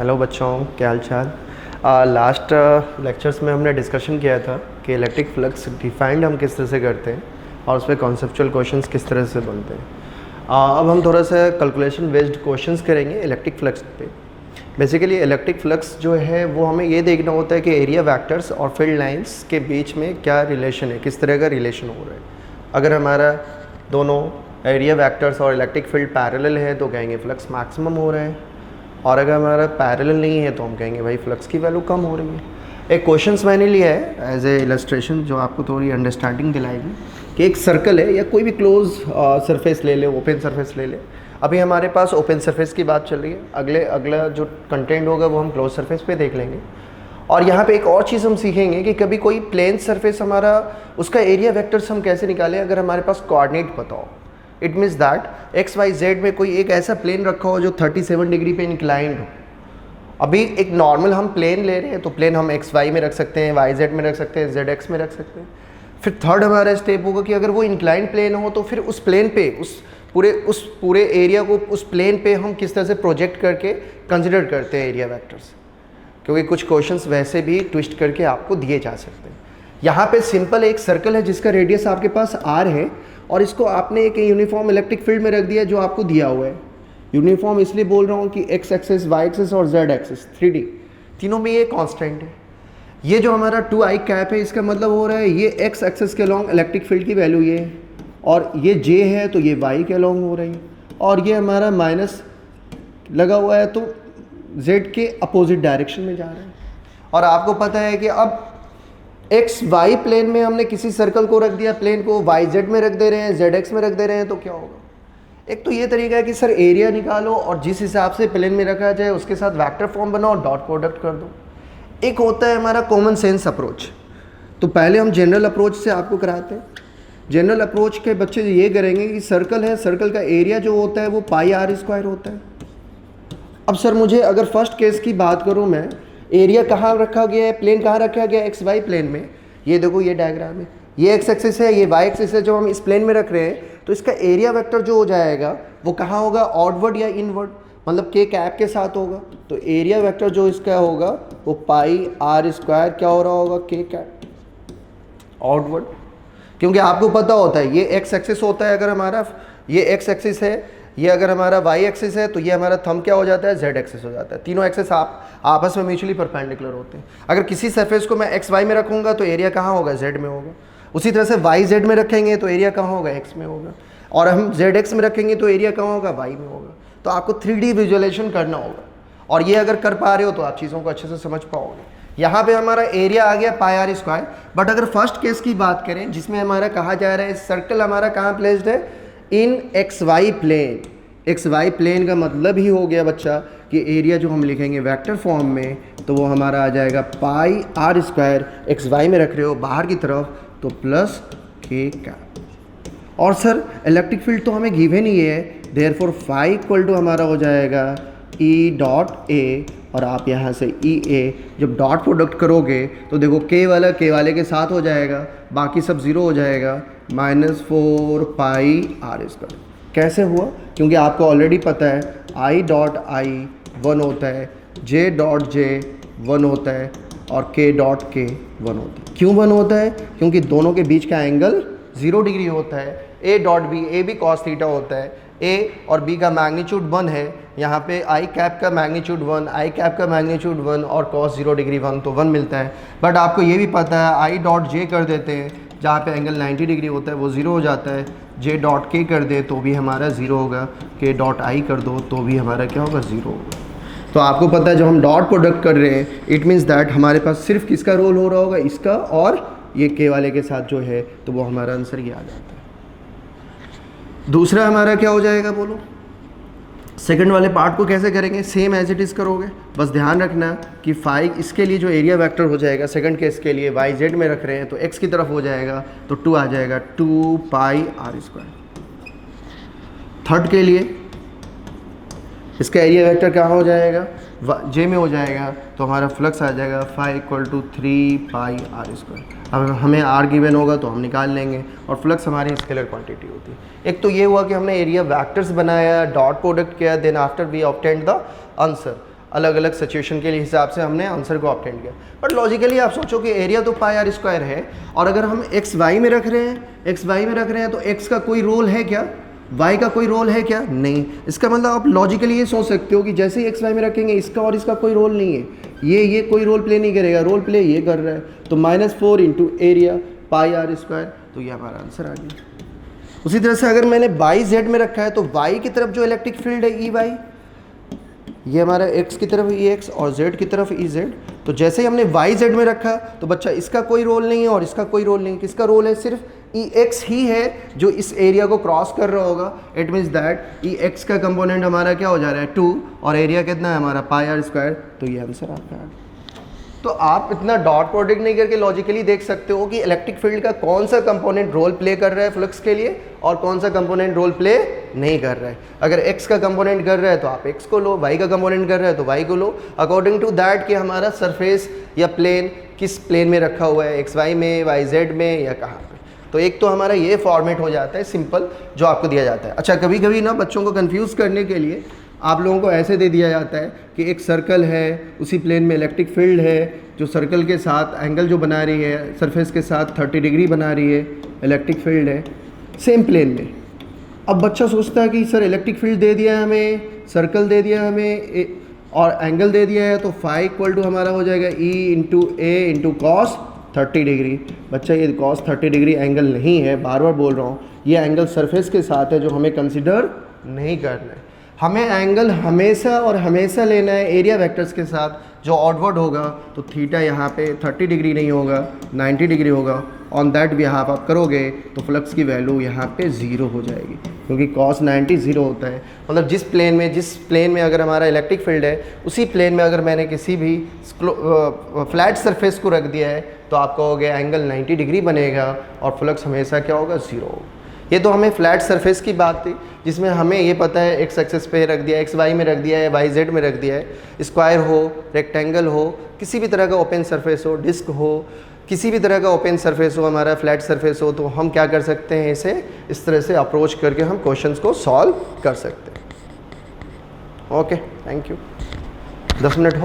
Hello बच्चों, क्या हाल चाल। लास्ट लेक्चर्स में हमने डिस्कशन किया था कि इलेक्ट्रिक फ्लक्स डिफाइंड हम किस तरह से करते हैं और उस पर कॉन्सेप्चुअल क्वेश्चंस किस तरह से बनते हैं। अब हम थोड़ा सा कैलकुलेशन बेस्ड क्वेश्चंस करेंगे इलेक्ट्रिक फ्लक्स पे। बेसिकली इलेक्ट्रिक फ्लक्स जो है वो हमें ये देखना होता है कि एरिया वेक्टर्स और फील्ड लाइंस के बीच में क्या रिलेशन है, किस तरह का रिलेशन हो रहा है। अगर हमारा दोनों एरिया वेक्टर्स और इलेक्ट्रिक फील्ड पैरेलल है तो कहेंगे फ्लक्स मैक्सिमम हो रहा है, और अगर हमारा पैरेलल नहीं है तो हम कहेंगे भाई फ्लक्स की वैल्यू कम हो रही है। एक क्वेश्चंस मैंने लिया है एज ए इलस्ट्रेशन जो आपको थोड़ी अंडरस्टैंडिंग दिलाएगी कि एक सर्कल है या कोई भी क्लोज सरफेस ले ले, ओपन सरफेस ले ले। अभी हमारे पास ओपन सरफेस की बात चल रही है, अगला जो कंटेंट होगा वो हम क्लोज सरफेस पे देख लेंगे। और यहाँ पे एक और चीज़ हम सीखेंगे कि कभी कोई प्लेन सरफेस हमारा उसका एरिया वेक्टर्स हम कैसे निकालें अगर हमारे पास कोऑर्डिनेट पता हो। It means that X Y Z में कोई एक ऐसा प्लेन रखा हो जो 37 डिग्री पे इंक्लाइंड हो। अभी एक नॉर्मल हम प्लेन ले रहे हैं तो प्लेन हम एक्स वाई में रख सकते हैं, वाई जेड में रख सकते हैं, जेड एक्स में रख सकते हैं। फिर थर्ड हमारा स्टेप होगा कि अगर वो इंक्लाइंड प्लेन हो तो फिर उस प्लेन पे उस पूरे एरिया को उस प्लेन पे हम किस तरह से प्रोजेक्ट करके कंसिडर करते हैं एरिया वेक्टर्स, क्योंकि कुछ क्वेश्चंस वैसे भी ट्विस्ट करके आपको दिए जा सकते हैं। यहाँ पे सिंपल एक सर्कल है जिसका रेडियस आपके पास आर है और इसको आपने एक यूनिफॉर्म इलेक्ट्रिक फील्ड में रख दिया जो आपको दिया हुआ है। यूनिफॉर्म इसलिए बोल रहा हूँ कि एक्स एक्सिस, वाई एक्सिस और जेड एक्सिस 3D तीनों में ये कांस्टेंट है। ये जो हमारा 2i कैप है इसका मतलब हो रहा है ये एक्स एक्सिस के अलॉन्ग इलेक्ट्रिक फील्ड की वैल्यू ये है, और ये जे है तो ये वाई के अलॉन्ग हो रही है, और ये हमारा माइनस लगा हुआ है तो जेड के अपोजिट डायरेक्शन में जा रहा है। और आपको पता है कि अब एक्स वाई प्लेन में हमने किसी सर्कल को रख दिया, प्लेन को वाई जेड में रख दे रहे हैं, जेड एक्स में रख दे रहे हैं, तो क्या होगा। एक तो ये तरीका है कि सर एरिया निकालो और जिस हिसाब से प्लेन में रखा जाए उसके साथ वेक्टर फॉर्म बनाओ, डॉट प्रोडक्ट कर दो। एक होता है हमारा कॉमन सेंस अप्रोच। तो पहले हम जनरल अप्रोच से आपको कराते हैं। जनरल अप्रोच के बच्चे ये करेंगे कि सर्कल है, सर्कल का एरिया जो होता है वो पाई आर स्क्वायर होता है। अब सर मुझे अगर फर्स्ट केस की बात करूँ मैं, एरिया कहाँ रखा गया है, प्लेन कहाँ रखा गया है, एक्स वाई प्लेन में। ये देखो ये डायग्राम है, ये एक्स एक्सिस है, ये वाई एक्सिस है। जो हम इस प्लेन में रख रहे हैं तो इसका एरिया वेक्टर जो हो जाएगा वो कहाँ होगा, आउटवर्ड या इनवर्ड, मतलब के कैप के साथ होगा। तो एरिया वेक्टर जो इसका होगा वो पाई आर स्क्वायर क्या हो रहा होगा, के कैप आउटवर्ड। क्योंकि आपको पता होता है ये एक्स एक्सिस होता है, अगर हमारा ये एक्स एक्सिस है, ये अगर हमारा वाई एक्सिस है तो ये हमारा थंब क्या हो जाता है, जेड एक्सिस हो जाता है। तीनों एक्सिस आपस में म्यूचुअली परपेंडिकुलर होते हैं। अगर किसी सरफेस को मैं एक्स वाई में रखूंगा तो एरिया कहाँ होगा, जेड में होगा। उसी तरह से वाई जेड में रखेंगे तो एरिया कहाँ होगा, एक्स में होगा। और हम जेड एक्स में रखेंगे तो एरिया कहाँ होगा, वाई में होगा। तो आपको 3D विजुअलाइजेशन करना होगा, और ये अगर कर पा रहे हो तो आप चीज़ों को अच्छे से समझ पाओगे। यहाँ पे हमारा एरिया आ गया पाई आर स्क्वायर। बट अगर फर्स्ट केस की बात करें जिसमें हमारा कहा जा रहा है सर्कल हमारा कहाँ प्लेस्ड है, in X Y plane. X Y plane का मतलब ही हो गया बच्चा कि एरिया जो हम लिखेंगे वेक्टर फॉर्म में तो वो हमारा आ जाएगा पाई आर स्क्वायर। एक्स वाई में रख रहे हो बाहर की तरफ तो प्लस के कैप। और सर इलेक्ट्रिक फील्ड तो हमें गिवन ही है, देयरफॉर फाई इक्वल टू हमारा हो जाएगा ई डॉट ए, और आप यहाँ से ई ए जब डॉट प्रोडक्ट करोगे तो देखो के वाला के वाले के साथ हो जाएगा, बाकी सब ज़ीरो हो जाएगा, -4 पाई आर स्क्वायर। कैसे हुआ, क्योंकि आपको ऑलरेडी पता है आई डॉट आई 1 होता है, जे डॉट जे 1 होता है, और के डॉट के 1 होता है। क्यों 1 होता है, क्योंकि दोनों के बीच का एंगल 0 डिग्री होता है। ए डॉट बी, ए भी कॉस थीटा होता है, ए और बी का मैग्नीट्यूड 1 है। यहाँ पे आई कैप का मैग्नीट्यूड 1, आई कैप का मैग्नीट्यूड 1 और कॉस 0 डिग्री 1, तो 1 मिलता है। बट आपको ये भी पता है आई डॉट जे कर देते हैं, जहाँ पे एंगल 90 डिग्री होता है वो 0 हो जाता है। जे डॉट के कर दे तो भी हमारा 0 होगा, के डॉट आई कर दो तो भी हमारा क्या होगा, 0 होगा। तो आपको पता है जब हम डॉट प्रोडक्ट कर रहे हैं इट मीन्स दैट हमारे पास सिर्फ किसका रोल हो रहा होगा, इसका, और ये के वाले के साथ जो है तो वो हमारा आंसर ये आ जाता है। दूसरा हमारा क्या हो जाएगा बोलो, सेकंड वाले पार्ट को कैसे करेंगे, सेम एज इट इज़ करोगे। बस ध्यान रखना कि फाइव इसके लिए जो एरिया वेक्टर हो जाएगा सेकंड केस के लिए वाई जेड में रख रहे हैं तो एक्स की तरफ हो जाएगा तो 2 आ जाएगा, 2 पाई आर स्क्वायर। थर्ड के लिए इसका एरिया वेक्टर कहाँ हो जाएगा, जे में हो जाएगा तो हमारा फ्लक्स आ जाएगा phi equal to 3 pi r square. अब हमें आर गिवन होगा तो हम निकाल लेंगे, और फ्लक्स हमारी स्केलर क्वांटिटी होती है। एक तो ये हुआ कि हमने एरिया वेक्टर्स बनाया, डॉट प्रोडक्ट किया, then after we obtained the answer. अलग अलग सिचुएशन के हिसाब से हमने आंसर को ऑब्टेन किया। बट लॉजिकली आप सोचो कि एरिया तो पाई आर स्क्वायर है, और अगर हम एक्स वाई में रख रहे हैं तो एक्स का कोई रोल है क्या, वाई का कोई रोल है क्या, नहीं। इसका मतलब आप लॉजिकली ये सोच सकते हो कि जैसे ही एक्स वाई में रखेंगे इसका और इसका कोई रोल नहीं है, ये कोई रोल प्ले नहीं करेगा, रोल प्ले ये कर रहा है। तो -4 into area pi r square, तो ये हमारा आंसर आ गया। उसी तरह से अगर मैंने बाई जेड में रखा है तो वाई की तरफ जो इलेक्ट्रिक फील्ड है ई वाई, ये हमारा एक्स की तरफ ई एक्स और जेड की तरफ ई जेड। तो जैसे ही हमने वाई जेड में रखा तो बच्चा इसका कोई रोल नहीं है और इसका कोई रोल नहीं, किसका रोल है, सिर्फ ई एक्स ही है जो इस एरिया को क्रॉस कर रहा होगा। It means that E x का कंपोनेंट हमारा क्या हो जा रहा है 2, और एरिया कितना है हमारा पाई आर स्क्वायर। तो ये आंसर आपका है। तो आप इतना डॉट प्रोडक्ट नहीं करके लॉजिकली देख सकते हो कि इलेक्ट्रिक फील्ड का कौन सा कंपोनेंट रोल प्ले कर रहा है फ्लक्स के लिए और कौन सा कंपोनेंट रोल प्ले नहीं कर रहा है। अगर एक्स का कंपोनेंट कर रहा है तो आप एक्स को लो, वाई का कंपोनेंट कर रहा है तो वाई को लो, अकॉर्डिंग टू दैट कि हमारा सरफेस या प्लेन किस प्लेन में रखा हुआ है, एक्स वाई में, वाई जेड में या कहाँ पे। तो एक तो हमारा ये फॉर्मेट हो जाता है सिंपल जो आपको दिया जाता है। अच्छा, कभी कभी ना बच्चों को कंफ्यूज करने के लिए आप लोगों को ऐसे दे दिया जाता है कि एक सर्कल है, उसी प्लेन में इलेक्ट्रिक फील्ड है जो सर्कल के साथ एंगल जो बना रही है, सरफेस के साथ 30 डिग्री बना रही है, इलेक्ट्रिक फील्ड है सेम प्लेन में। अब बच्चा सोचता है कि सर इलेक्ट्रिक फील्ड दे दिया है हमें, सर्कल दे दिया है हमें और एंगल दे दिया है, तो फाई इक्वल टू हमारा हो जाएगा ई इंटू ए इंटू कॉस 30 डिग्री। बच्चा ये कॉस 30 डिग्री एंगल नहीं है, बार बार बोल रहा हूँ, ये एंगल सरफेस के साथ है जो हमें कंसिडर नहीं करना है। हमें एंगल हमेशा और हमेशा लेना है एरिया वेक्टर्स के साथ जो ऑडवर्ड होगा। तो थीटा यहाँ पे 30 डिग्री नहीं होगा, 90 डिग्री होगा। ऑन दैट बिहाफ आप करोगे तो फ्लक्स की वैल्यू यहाँ पे 0 हो जाएगी, क्योंकि cos 90 0 होता है। मतलब जिस प्लेन में अगर हमारा इलेक्ट्रिक फील्ड है, उसी प्लेन में अगर मैंने किसी भी फ्लैट सरफेस को रख दिया है तो आप कहोगे एंगल 90 डिग्री बनेगा और फ्लक्स हमेशा क्या होगा, 0 होगा। ये तो हमें फ्लैट सरफेस की बात थी जिसमें हमें ये पता है एक्स एक्सेस पे रख दिया, एक्स वाई में रख दिया है, वाई जेड में रख दिया है, स्क्वायर हो, रेक्टेंगल हो, किसी भी तरह का ओपन सरफेस हो, डिस्क हो, किसी भी तरह का ओपन सरफेस हो, हमारा फ्लैट सरफेस हो, तो हम क्या कर सकते हैं, इसे इस तरह से अप्रोच करके हम क्वेश्चंस को सॉल्व कर सकते हैं। Okay, thank you. 10 मिनट हो